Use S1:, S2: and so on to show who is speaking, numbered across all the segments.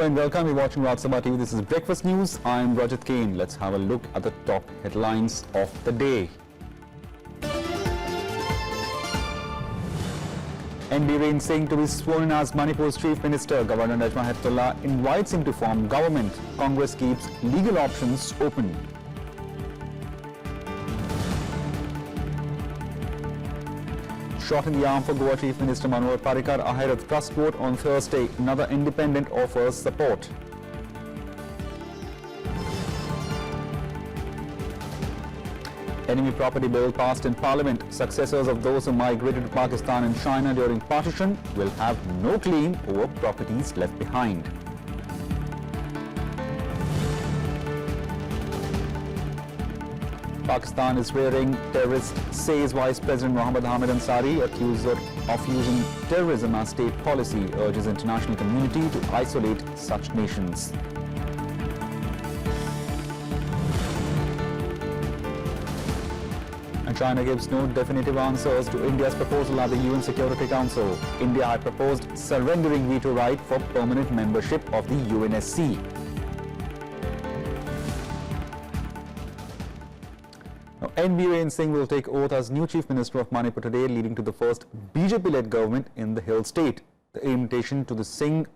S1: Hello and welcome. You're watching Sabha TV. This is Breakfast News. I'm Rajat Kane. Let's have a look at the top headlines of the day. N. Biren Singh to be sworn in as Manipur's Chief Minister. Governor Rajya invites him to form government. Congress keeps legal options open. Shot in the arm for Goa Chief Minister Manohar Parrikar ahead of trust vote on Thursday. Another independent offers support. Enemy property bill passed in Parliament. Successors of those who migrated to Pakistan and China during partition will have no claim over properties left behind. Pakistan is rearing terrorists, says Vice President Mohammad Hamid Ansari, accused of using terrorism as state policy, urges international community to isolate such nations. And China gives no definitive answers to India's proposal at the UN Security Council. India had proposed surrendering veto right for permanent membership of the UNSC. Now, N. Biren Singh will take oath as new Chief Minister of Manipur today, leading to the first BJP-led government in the hill state. The invitation to Singh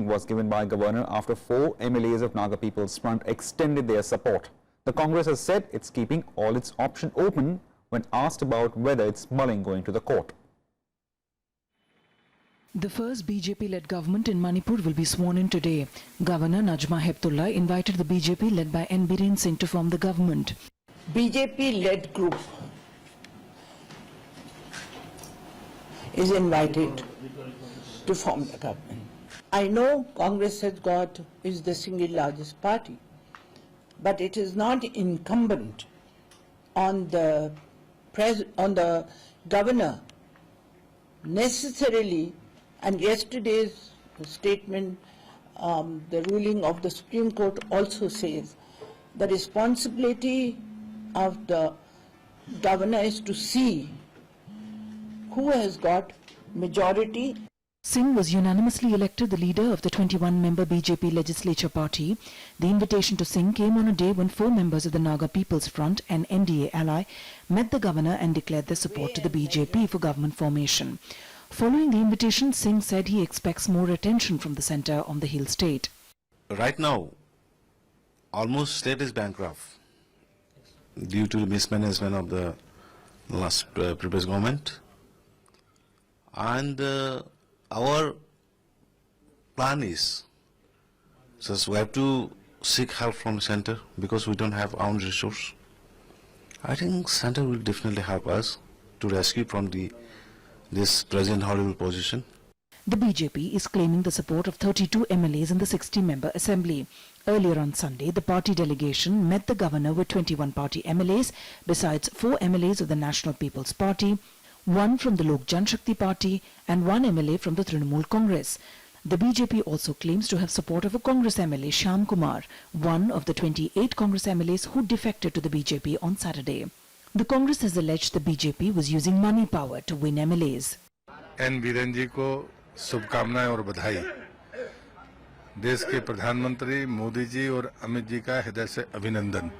S1: was given by Governor after 4 MLAs of Naga People's Front extended their support. The Congress has said it's keeping all its options open when asked about whether it's mulling going to the court.
S2: The first BJP-led government in Manipur will be sworn in today. Governor Najma Heptullah invited the BJP led by N. Biren Singh to form the government.
S3: BJP-led group is invited to form the government. I know Congress is the single largest party, but it is not incumbent on the governor necessarily, and yesterday's statement, the ruling of the Supreme Court also says the responsibility of the governor is to see who has got majority.
S2: Singh was unanimously elected the leader of the 21-member BJP legislature party. The invitation to Singh came on a day when 4 members of the Naga People's Front, an NDA ally, met the governor and declared their support to the BJP for government formation. Following the invitation, Singh said he expects more attention from the centre on the hill state.
S4: Right now, almost state is bankrupt due to mismanagement of the last previous government, and our plan is just we have to seek help from the center because we don't have our own resource. I think center will definitely help us to rescue from this present horrible position.
S2: The BJP is claiming the support of 32 MLAs in the 60-member assembly. Earlier on Sunday, the party delegation met the governor with 21 party MLAs, besides 4 MLAs of the National People's Party, 1 from the Lok Jan Shakti Party and 1 MLA from the Trinamool Congress. The BJP also claims to have support of a Congress MLA, Shyam Kumar, one of the 28 Congress MLAs who defected to the BJP on Saturday. The Congress has alleged the BJP was using money power to win MLAs.
S5: N. Biren ji को शुभकामनाएं और बधाई। देश के प्रधानमंत्री मोदी जी और अमित जी का हृदय से अभिनंदन,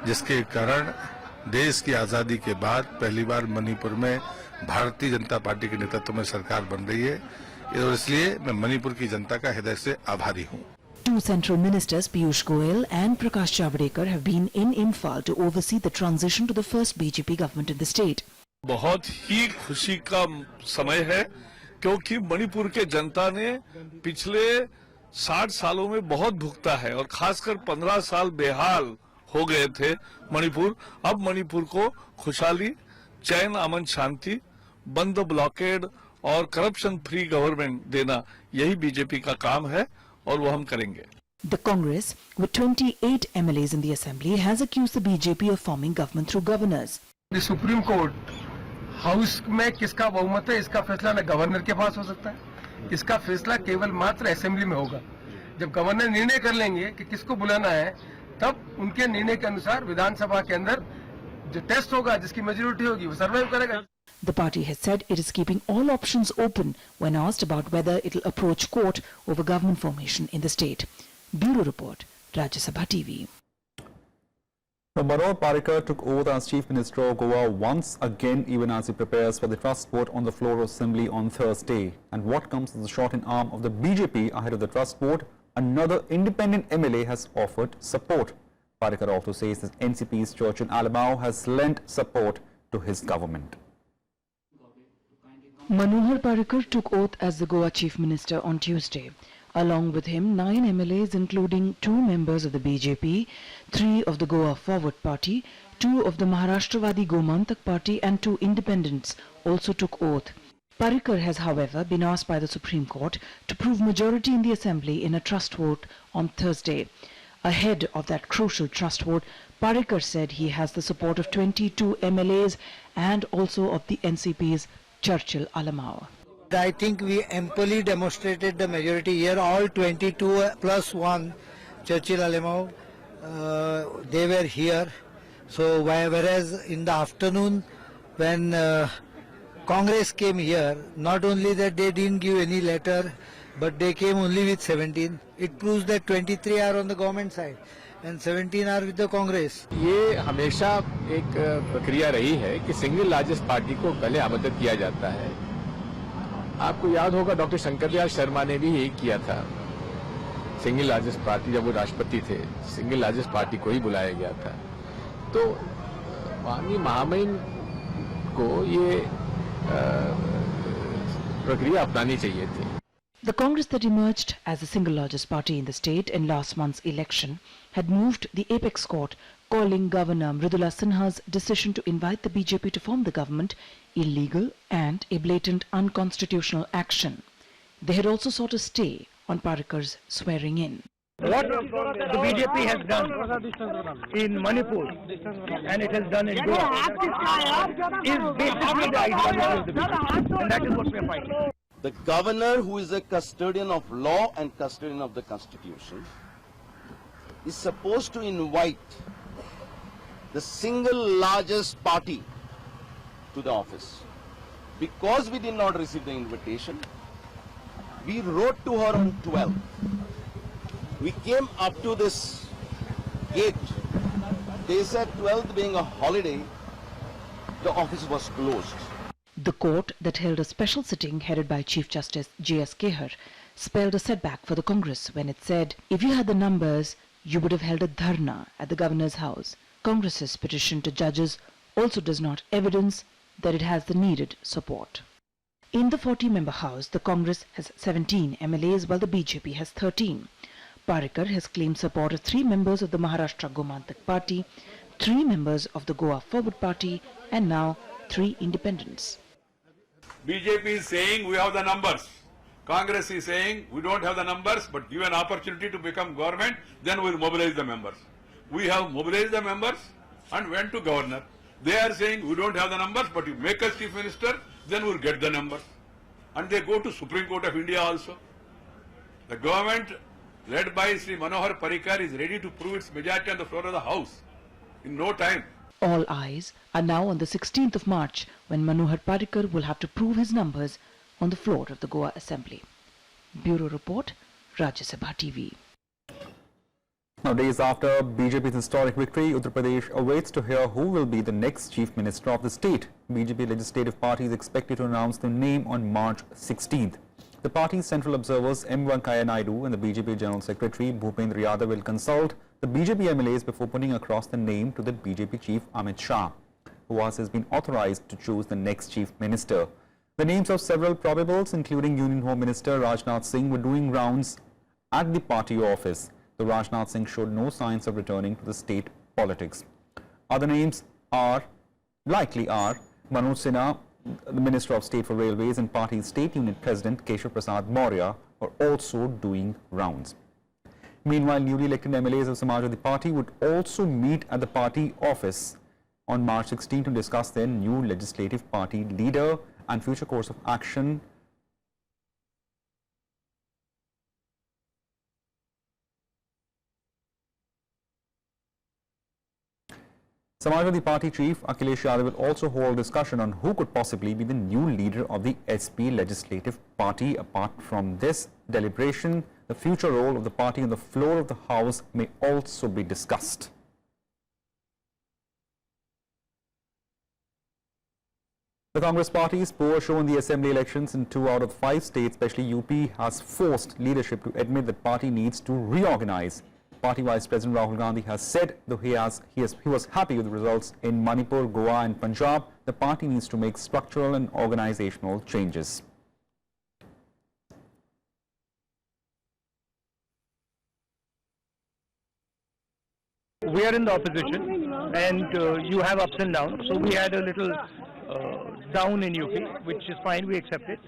S5: जिसके कारण देश की आजादी के बाद पहली बार मणिपुर में भारतीय जनता पार्टी के नेतृत्व में सरकार बन रही है, और इसलिए मैं मणिपुर की जनता का हृदय से आभारी हूं।
S2: 2 central ministers, Piyush Goyal and Prakash Javadekar, have been in Imphal to oversee the transition to the first BJP government in the state.
S6: बहुत ही खुशी का समय है, क्योंकि मणिपुर के जनता ने पिछले 60 सालों में बहुत भुगता है और खासकर 15 साल बेहाल हो गए थे मणिपुर। अब मणिपुर को खुशहाली, चैन, अमन, शांति, बंद ब्लॉकेड और करप्शन फ्री गवर्नमेंट देना, यही बीजेपी का काम है और वो हम करेंगे।
S2: The Congress, with 28 MLAs in the assembly, has accused the BJP of forming government through governors.
S7: The Supreme Court house में किसका बहुमत है, इसका फैसला न गवर्नर के पास हो सकता है, इसका फैसला केवल मात्र असेंबली में होगा। जब गवर्नर निर्णय कर लेंगे कि किसको बुलाना है, तब उनके निर्णय के अनुसार विधानसभा के अंदर जो टेस्ट होगा, जिसकी मेजॉरिटी होगी, वो सर्वाइव करेगा।
S2: The party has said it is keeping all options open when asked about whether it will approach court over government formation in the state. Bureau Report, Rajya Sabha TV.
S1: Now, Manohar Parrikar took oath as Chief Minister of Goa once again, even as he prepares for the trust vote on the floor of Assembly on Thursday. And what comes as a shot in arm of the BJP ahead of the trust vote, another independent MLA has offered support. Parrikar also says that NCP's Churchill Alamau has lent support to his government.
S2: Manohar Parrikar took oath as the Goa Chief Minister on Tuesday. Along with him, 9 MLAs including 2 members of the BJP, 3 of the Goa Forward Party, 2 of the Maharashtravadi Gomantak Party and 2 independents also took oath. Parrikar has, however, been asked by the Supreme Court to prove majority in the Assembly in a trust vote on Thursday. Ahead of that crucial trust vote, Parrikar said he has the support of 22 MLAs and also of the NCP's Churchill Alamau.
S8: I think we amply demonstrated the majority here, all 22 plus 1 Churchill Alamau, they were here. So whereas in the afternoon when Congress came here, not only that they didn't give any letter, but they came only with 17. It proves that 23 are on the government side and 17 are with the Congress.
S9: ये हमेशा एक प्रक्रिया रही है कि single largest party को पहले आमंत्रित किया जाता है। आपको याद होगा डॉक्टर शंकर दयाल शर्मा ने भी यही किया था। सिंगल लार्जेस्ट पार्टी जब वो राष्ट्रपति थे, सिंगल लार्जेस्ट पार्टी को ही बुलाया गया था। तो माननीय महामहिम को ये प्रक्रिया अपनानी चाहिए थी।
S2: The Congress that emerged as the single largest party in the state in last month's election had moved the apex court, calling Governor Mridula Sinha's decision to invite the BJP to form the government illegal and a blatant unconstitutional action. They had also sought a stay on Parrikar's swearing in.
S8: What the BJP has done in Manipur and it has done in Goa is basically the ideology of the BJP, and that is what we are fighting.
S10: The governor, who is a custodian of law and custodian of the constitution, is supposed to invite the single largest party to the office. Because we did not receive the invitation, we wrote to her on 12th. We came up to this gate. They said 12th being a holiday, the office was closed.
S2: The court that held a special sitting headed by Chief Justice J.S. Kehar spelled a setback for the Congress when it said, if you had the numbers, you would have held a dharna at the governor's house. Congress's petition to judges also does not evidence that it has the needed support. In the 40-member house, the Congress has 17 MLAs while the BJP has 13. Parrikar has claimed support of 3 members of the Maharashtra Gomantak Party, 3 members of the Goa Forward Party and now 3 independents.
S11: BJP is saying we have the numbers. Congress is saying we don't have the numbers, but give an opportunity to become government, then we will mobilize the members. We have mobilized the members and went to governor. They are saying we don't have the numbers, but you make us chief minister, then we will get the numbers. And they go to Supreme Court of India also. The government led by Sri Manohar Parrikar is ready to prove its majority on the floor of the house in no time.
S2: All eyes are now on the 16th of March when Manohar Parrikar will have to prove his numbers on the floor of the Goa Assembly. Bureau Report, Rajya Sabha TV.
S1: Now, days after BJP's historic victory, Uttar Pradesh awaits to hear who will be the next Chief Minister of the state. BJP Legislative Party is expected to announce the name on March 16th. The party's central observers M. Venkaiah Naidu and the BJP General Secretary Bhupendra Yadav will consult the BJP MLAs before putting across the name to the BJP Chief Amit Shah, who has been authorized to choose the next Chief Minister. The names of several probables, including Union Home Minister Rajnath Singh, were doing rounds at the party office. The Rajnath Singh showed no signs of returning to the state politics. Other names likely are Manoj Sinha, the Minister of State for Railways, and party state unit president Keshav Prasad Maurya are also doing rounds. Meanwhile, newly elected MLAs of Samajwadi Party would also meet at the party office on March 16 to discuss their new legislative party leader and future course of action. Samajwadi Party chief Akhilesh Yadav will also hold discussion on who could possibly be the new leader of the SP Legislative Party. Apart from this deliberation, the future role of the party on the floor of the House may also be discussed. The Congress Party's poor show in the assembly elections in 2 out of 5 states, especially UP, has forced leadership to admit that party needs to reorganize. Party Vice President Rahul Gandhi has said, though he was happy with the results in Manipur, Goa and Punjab, the party needs to make structural and organizational changes.
S12: We are in the opposition and you have ups and downs. So we had a little down in UP, which is fine, we accept it.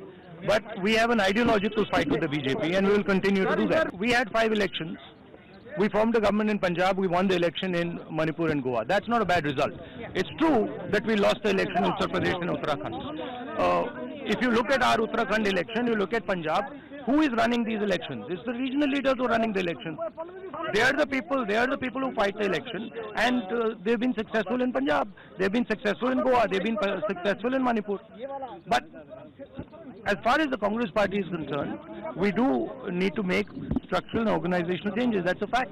S12: But we have an ideological fight with the BJP and we will continue to do that. We had 5 elections. We formed a government in Punjab, we won the election in Manipur and Goa. That's not a bad result. It's true that we lost the election in Uttar Pradesh and Uttarakhand. If you look at our Uttarakhand election, you look at Punjab, who is running these elections? It's the regional leaders who are running the election. They are the people who fight the election, and they've been successful in Punjab, they've been successful in Goa, they've been successful in Manipur. But as far as the Congress Party is concerned, we do need to make structural and organizational changes. That's a fact.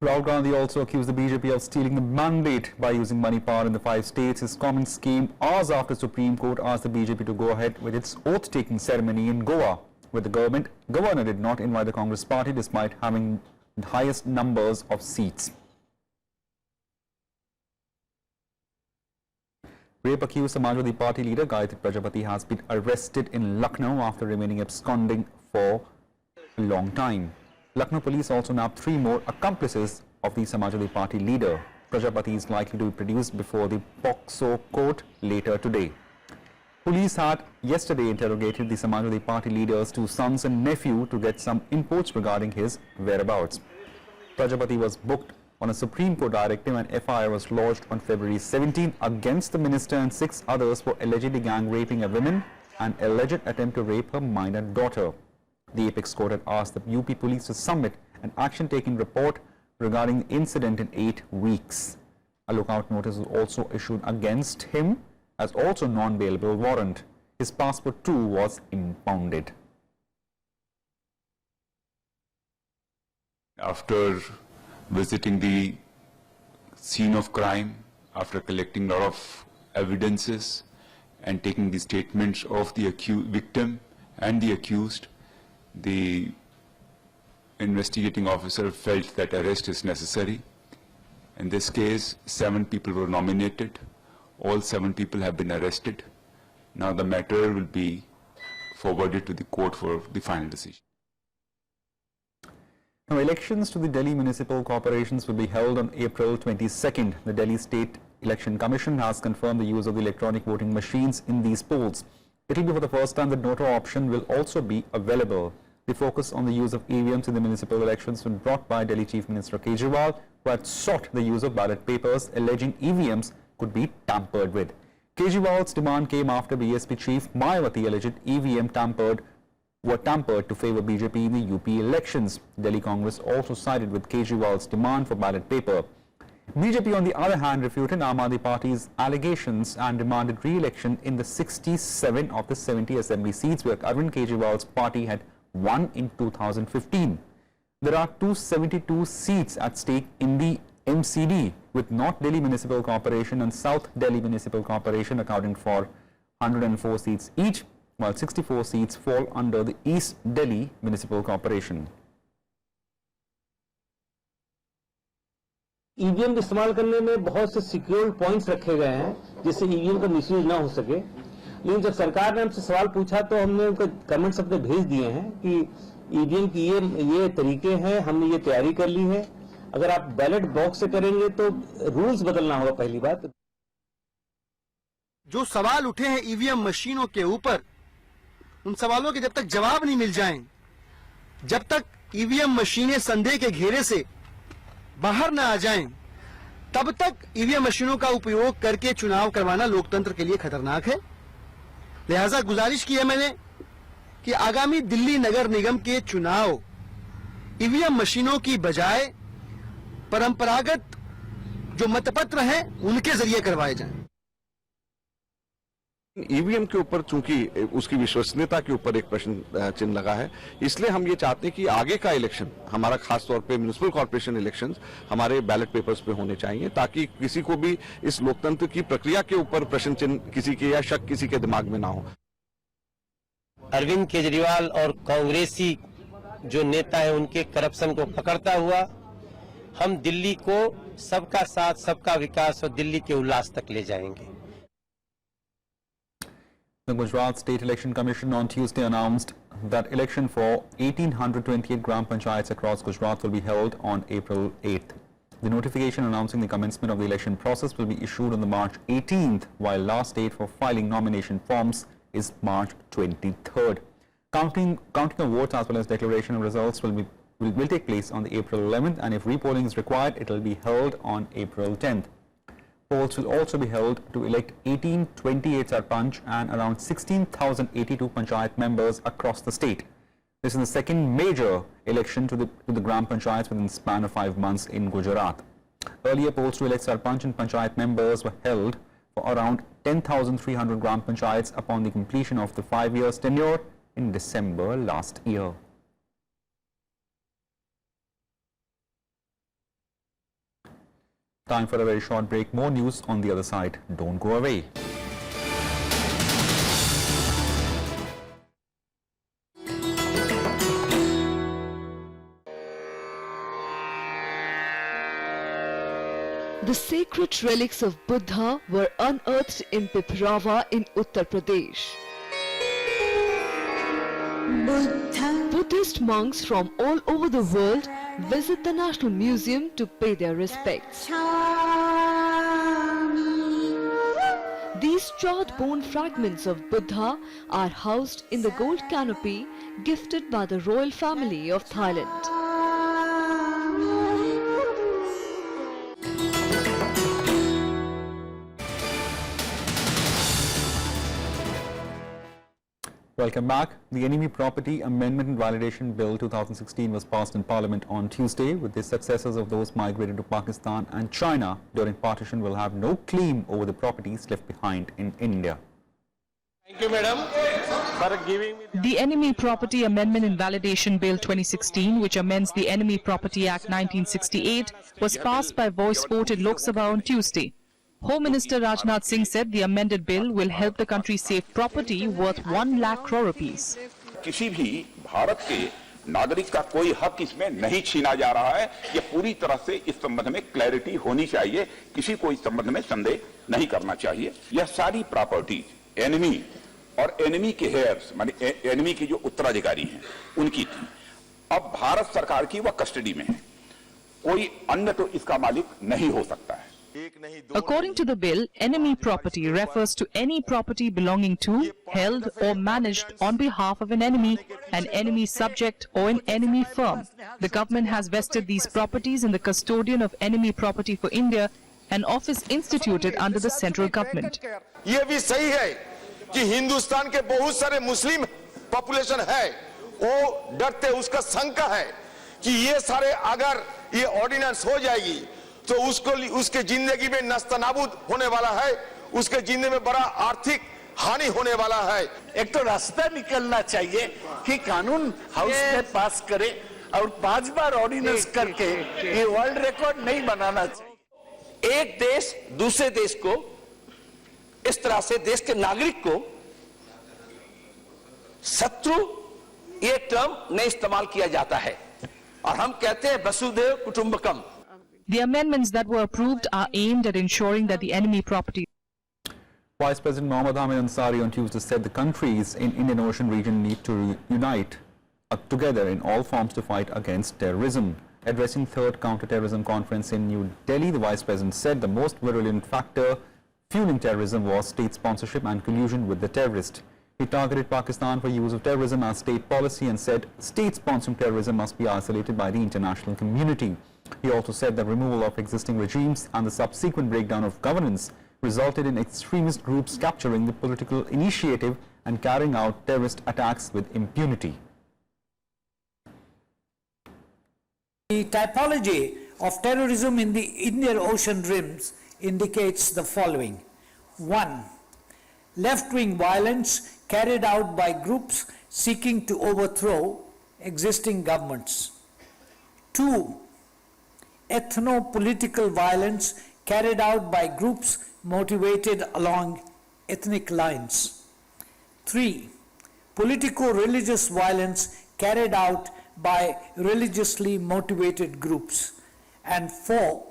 S1: Rahul Gandhi also accused the BJP of stealing the mandate by using money power in the 5 states. His comments came hours after Supreme Court asked the BJP to go ahead with its oath-taking ceremony in Goa, where the governor did not invite the Congress Party despite having the highest numbers of seats. Rape-accused Samajwadi Party leader Gayatri Prajapati has been arrested in Lucknow after remaining absconding for a long time. Lucknow police also nabbed 3 more accomplices of the Samajwadi Party leader. Prajapati is likely to be produced before the POCSO court later today. Police had yesterday interrogated the Samajwadi Party leader's 2 sons and nephew to get some inputs regarding his whereabouts. Prajapati was booked on a Supreme Court directive and FIR was lodged on February 17 against the minister and 6 others for allegedly gang raping a woman and alleged attempt to rape her minor daughter. The Apex Court had asked the UP police to submit an action-taking report regarding the incident in 8 weeks. A lookout notice was also issued against him as also non-bailable warrant. His passport too was impounded.
S13: After visiting the scene of crime, after collecting a lot of evidences and taking the statements of the victim and the accused, the investigating officer felt that arrest is necessary. In this case, 7 people were nominated. All 7 people have been arrested. Now the matter will be forwarded to the court for the final decision.
S1: Now, elections to the Delhi municipal corporations will be held on April 22nd. The Delhi State Election Commission has confirmed the use of the electronic voting machines in these polls. It will be for the first time that Noto option will also be available. The focus on the use of EVMs in the municipal elections was brought by Delhi Chief Minister Kejriwal, who had sought the use of ballot papers, alleging EVMs could be tampered with. Kejriwal's demand came after BSP Chief Mayawati alleged EVM were tampered to favour BJP in the UP elections. Delhi Congress also sided with Kejriwal's demand for ballot paper. BJP, on the other hand, refuted Aam Aadmi Party's allegations and demanded re-election in the 67 of the 70 assembly seats where Arvind Kejriwal's party had won in 2015. There are 272 seats at stake in the MCD, with North Delhi Municipal Corporation and South Delhi Municipal Corporation accounting for 104 seats each, while 64 seats fall under the East Delhi Municipal Corporation.
S14: EVM इस्तेमाल करने में बहुत से secure points रखे गए हैं जिससे EVM का मिसयूज ना हो सके, लेकिन जब सरकार ने हमसे सवाल पूछा तो हमने उनको कमेंट्स अपने भेज दिए हैं कि ईवीएम की ये तरीके हैं, हमने ये तैयारी कर ली है। अगर आप बैलेट बॉक्स से करेंगे तो रूल्स बदलना होगा। पहली बात,
S15: जो सवाल उठे हैं ईवीएम मशीनों के ऊपर, उन सवालों के जब तक जवाब नहीं मिल जाएं, जब तक ईवीएम मशीनें संदेह के घेरे से बाहर न आ जाएं, तब तक ईवीएम मशीनों का उपयोग करके चुनाव करवाना लोकतंत्र के लिए खतरनाक है। लिहाजा गुजारिश की है मैंने कि आगामी दिल्ली नगर निगम के चुनाव ईवीएम मशीनों की बजाय परंपरागत जो मतपत्र हैं उनके जरिए करवाए जाएं।
S10: ईवीएम के ऊपर चूंकि उसकी विश्वसनीयता के ऊपर एक प्रश्न चिन्ह लगा है, इसलिए हम ये चाहते हैं कि आगे का इलेक्शन हमारा खास तौर पे म्युनिसिपल कॉर्पोरेशन इलेक्शंस हमारे बैलेट पेपर्स पे होने चाहिए, ताकि किसी को भी इस लोकतंत्र की प्रक्रिया के ऊपर प्रश्न चिन्ह किसी के या शक किसी के दिमाग में ना हो।
S14: अरविंद केजरीवाल और कांग्रेसी जो नेता है उनके करप्शन को पकड़ता हुआ हम दिल्ली को सबका साथ, सबका विकास और दिल्ली के उल्लास तक ले जाएंगे।
S1: The Gujarat State Election Commission on Tuesday announced that election for 1,828 Gram Panchayats across Gujarat will be held on April 8th. The notification announcing the commencement of the election process will be issued on the March 18th, while last date for filing nomination forms is March 23rd. Counting of votes as well as declaration of results will take place on the April 11th, and if repolling is required, it will be held on April 10th. Polls will also be held to elect 1828 Sarpanch and around 16,082 Panchayat members across the state. This is the second major election to the Gram Panchayats within the span of 5 months in Gujarat. Earlier, polls to elect Sarpanch and Panchayat members were held for around 10,300 Gram Panchayats upon the completion of the 5 years tenure in December last year. Time for a very short break. More news on the other side. Don't go away.
S16: The sacred relics of Buddha were unearthed in Piprava in Uttar Pradesh. Buddhist monks from all over the world visit the National Museum to pay their respects. These charred bone fragments of Buddha are housed in the gold canopy gifted by the royal family of Thailand.
S1: Welcome back. The Enemy Property Amendment and Validation Bill 2016 was passed in Parliament on Tuesday, with the successors of those migrated to Pakistan and China during partition will have no claim over the properties left behind in India.
S14: Thank you, madam, for giving me
S17: the Enemy Property Amendment and Validation Bill 2016, which amends the Enemy Property Act 1968, was passed by voice vote in Lok Sabha on Tuesday. Home Minister Rajnath Singh said the amended bill will help the country save property worth 1 lakh crore rupees.
S18: किसी भी भारत के नागरिक का कोई हक इसमें नहीं छीना जा रहा है। ये पूरी तरह से इस संबंध में क्लैरिटी होनी चाहिए, किसी को इस संबंध में संदेह नहीं करना चाहिए। यह सारी प्रॉपर्टी एनिमी और एनिमी के हेयर्स माने एनिमी के जो उत्तराधिकारी हैं उनकी थी। अब भारत सरकार की वह कस्टडी में है, कोई अन्य तो इसका मालिक नहीं हो सकता है।
S17: According to the bill, enemy property refers to any property belonging to, held or managed on behalf of an enemy subject or an enemy firm. The government has vested these properties in the custodian of Enemy Property for India, an office instituted under the central government.
S19: ये भी सही है कि हिंदुस्तान के बहुत सारे Muslim population है, वो डरते उसका शंका है कि ये सारे अगर ये ऑर्डिनेंस हो जाएगी तो उसके जिंदगी में नस्तनाबूद होने वाला है, उसके जिंदगी में बड़ा आर्थिक हानि होने वाला है।
S20: एक तो रास्ता निकलना चाहिए कि कानून हाउस में पास करे और 5 बार ऑर्डिनेंस करके ये वर्ल्ड रिकॉर्ड नहीं बनाना चाहिए।
S21: एक देश दूसरे देश को इस तरह से देश के नागरिक को शत्रु ये टर्म नहीं इस्तेमाल किया जाता है और हम कहते हैं वसुधैव कुटुंबकम।
S17: The amendments that were approved are aimed at ensuring that the enemy property.
S1: Vice President Mohammad Hamid Ansari on Tuesday said the countries in Indian Ocean region need to unite together in all forms to fight against terrorism. Addressing third counter-terrorism conference in New Delhi, the Vice President said the most virulent factor fueling terrorism was state sponsorship and collusion with the terrorist. He targeted Pakistan for use of terrorism as state policy and said state sponsoring terrorism must be isolated by the international community. He also said that removal of existing regimes and the subsequent breakdown of governance resulted in extremist groups capturing the political initiative and carrying out terrorist attacks with impunity.
S22: The typology
S8: of terrorism in the Indian Ocean rims indicates the following. 1. Left-wing violence carried out by groups seeking to overthrow existing governments. 2. Ethno-political violence carried out by groups motivated along ethnic lines. 3. Politico-religious violence carried out by religiously motivated groups. And 4.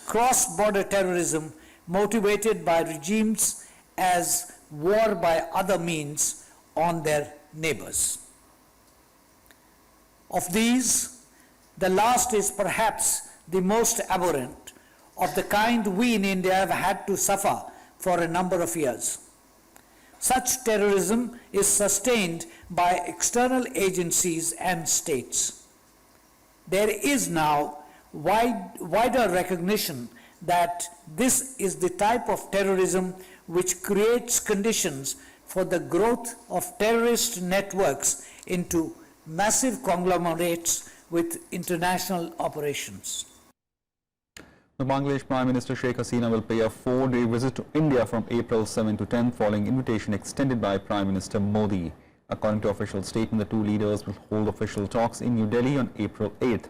S8: Cross-border terrorism motivated by regimes as war by other means on their neighbors. Of these, the last is perhaps the most abhorrent, of the kind we in India have had to suffer for a number of years. Such terrorism is sustained by external agencies and states. There is now wider recognition that this is the type of terrorism which creates conditions for the growth of terrorist networks into massive conglomerates with international operations.
S1: The Bangladesh Prime Minister Sheikh Hasina will pay a 4-day visit to India from April 7 to 10 following invitation extended by Prime Minister Modi. According to official statement, the two leaders will hold official talks in New Delhi on April 8th.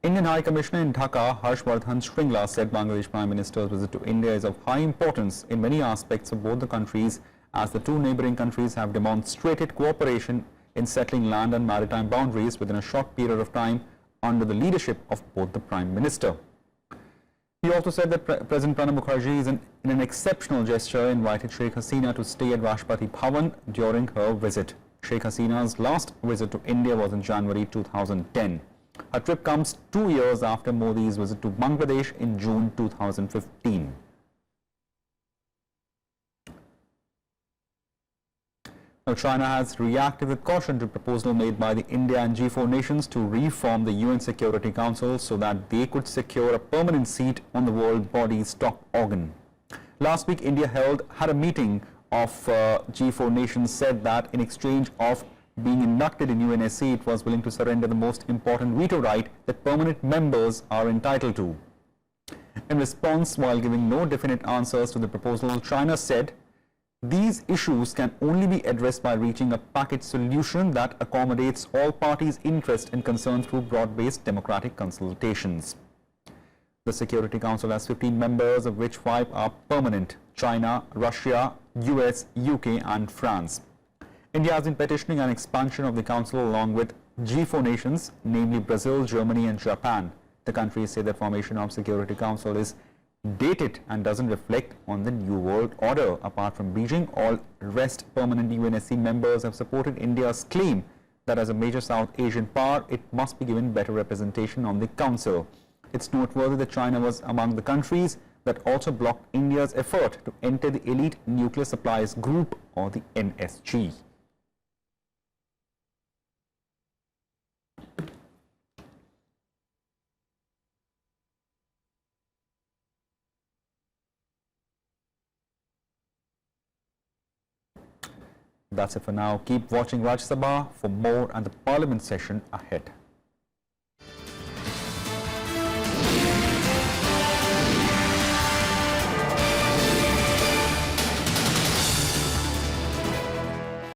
S1: Indian High Commissioner in Dhaka, Harshvardhan Shringla, said Bangladesh Prime Minister's visit to India is of high importance in many aspects of both the countries, as the two neighbouring countries have demonstrated cooperation in settling land and maritime boundaries within a short period of time under the leadership of both the Prime Minister. He also said that President Pranab Mukherjee is in an exceptional gesture invited Sheikh Hasina to stay at Rashtrapati Bhavan during her visit. Sheikh Hasina's last visit to India was in January 2010. Her trip comes 2 years after Modi's visit to Bangladesh in June 2015. Now, China has reacted with caution to a proposal made by the India and G4 nations to reform the UN Security Council so that they could secure a permanent seat on the world body's top organ. Last week, India had a meeting of G4 nations, said that in exchange of being inducted in UNSC, it was willing to surrender the most important veto right that permanent members are entitled to. In response, while giving no definite answers to the proposal, China said these issues can only be addressed by reaching a package solution that accommodates all parties' interest and concerns through broad-based democratic consultations. The Security Council has 15 members, of which 5 are permanent: China, Russia, US, UK and France. India has been petitioning an expansion of the Council along with G4 nations, namely Brazil, Germany and Japan. The countries say the formation of Security Council is dated and doesn't reflect on the new world order. Apart from Beijing, all rest permanent UNSC members have supported India's claim that as a major South Asian power, it must be given better representation on the Council. It's noteworthy that China was among the countries that also blocked India's effort to enter the Elite Nuclear Suppliers Group, or the NSG. That's it for now. Keep watching Rajya Sabha for more and the Parliament session ahead.